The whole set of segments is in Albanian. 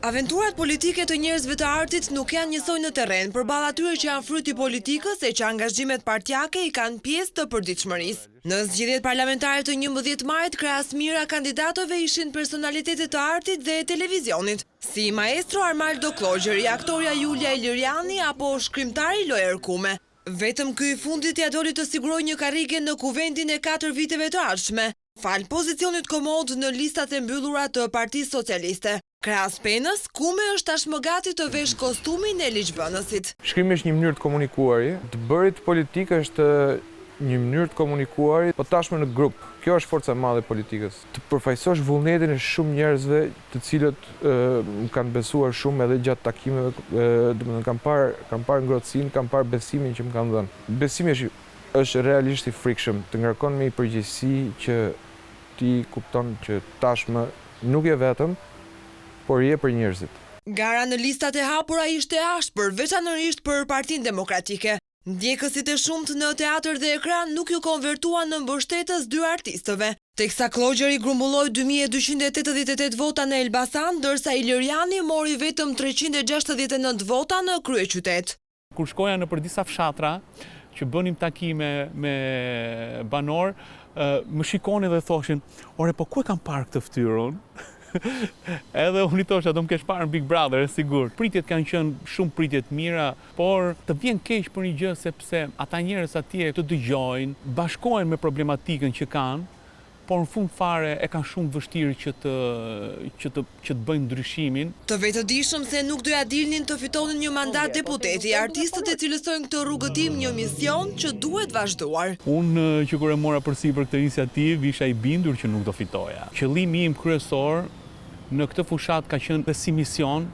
Aventurat politike të njerëzve të artit nuk janë njësoj në terren, përballë atyre që janë fryti politikës e që angazhimet partjake i kanë pjesë të përditshmërisë. Në zgjedhjet parlamentare të 11 majit, krahas mira kandidatëve ishin personalitetet të artit dhe televizionit, si maestro Armaldo Klogjeri, aktoria Julia Iliriani apo shkrimtari Loer Kume. Vetëm ky i fundit ja doli të sigurojë një karrige në kuvendin e 4 viteve të ardhshme, fal pozicionit komod në listat e mbyllura të Partisë Socialiste. Krahas penës, Kume është tashmë gati të vesh kostumin e ligjvënësit. Shkrimi është një mënyrë të komunikuarit, të bërit politikë është një mënyrë të komunikuarit, po tashmë në grup. Kjo është forca e madhe e politikës. Të përfaqësosh vullnetin e shumë njerëzve, të cilët më kanë besuar shumë edhe gjatë takimeve, domethënë kam parë ngrohtësinë, kam parë besimin që më kanë dhënë. Besimi është realisht i frikshëm, të ngarkon me një përgjegjësi që ti kupton që tashmë nuk je vetëm, por je për njerëzit. Gara në listat e hapura ishte ashpër, veçanërisht për Partinë Demokratike. Ndjekësit e shumt në teatr dhe ekran nuk ju konvertuan në mbështetës dy artistëve. Teksa Klogjeri grumbulloi 2288 vota në Elbasan, ndërsa Iliriani mori vetëm 369 vota në kryeqytet. Kur shkoja në për disa fshatra që bënim takime me banor, më shikonin dhe thoshin, "Ore, po ku e kam parë këtë fytyrën?" Edhe unë i thosha, do më kesh parë në Big Brother, sigur. Pritjet kanë qenë shumë pritjet mira, por të vjen keq për një gjë sepse ata njerëz atje të dëgjojnë, bashkohen me problematikën që kanë, por në fund fare e kanë shumë vështirë që të bëjnë ndryshimin. Të vetëdijshëm se nuk doja dilnin të fitonin një mandat deputeti, artistët e cilësojnë këtë rrugëtim një mision që duhet vazhduar. Unë që kur e mora përsipër këtë iniciativë, isha i bindur që nuk do fitoja. Qëllimi im kryesor në këtë fushat ka qenë si mision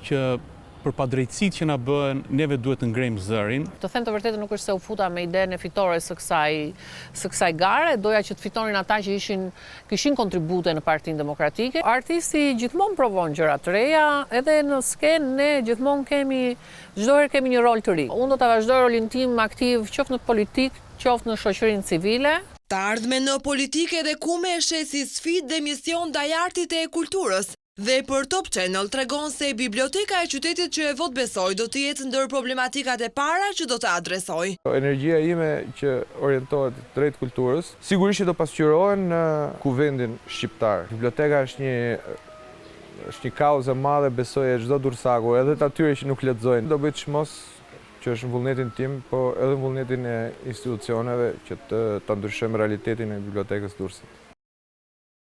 që për padrejtësitë që na bëhen, neve duhet të ngrejmë zërin. Të them të vërtetë nuk është se u futa me idenë e fitores së kësaj gare, doja që të fitonin ata që kishin kontribute në Partinë Demokratike. Artisti gjithmonë provon gjëra të reja, edhe në skenë ne gjithmonë çdo herë kemi një rol të ri. Unë do ta vazhdoj rolin tim aktiv qoftë në politikë, qoftë në shoqërinë civile. Të ardhmen në politikë dhe Kume e sheh si sfidë dhe mision ndaj artit e kulturës. Dhe për Top Channel tregon se biblioteka e qytetit që e vot besoj do të jetë ndër problematikat e para që do të adresoj. Energjia ime që orientohet drejt kulturës, sigurisht që do pasqyrohen në kuvendin shqiptar. Biblioteka është një kauzë e madhe, besoj e çdo dursaku, edhe të atyre që nuk lexojnë. Do bëj çmos që është në vullnetin tim, po edhe në vullnetin e institucioneve që të ndryshojmë realitetin e bibliotekës Durrësit.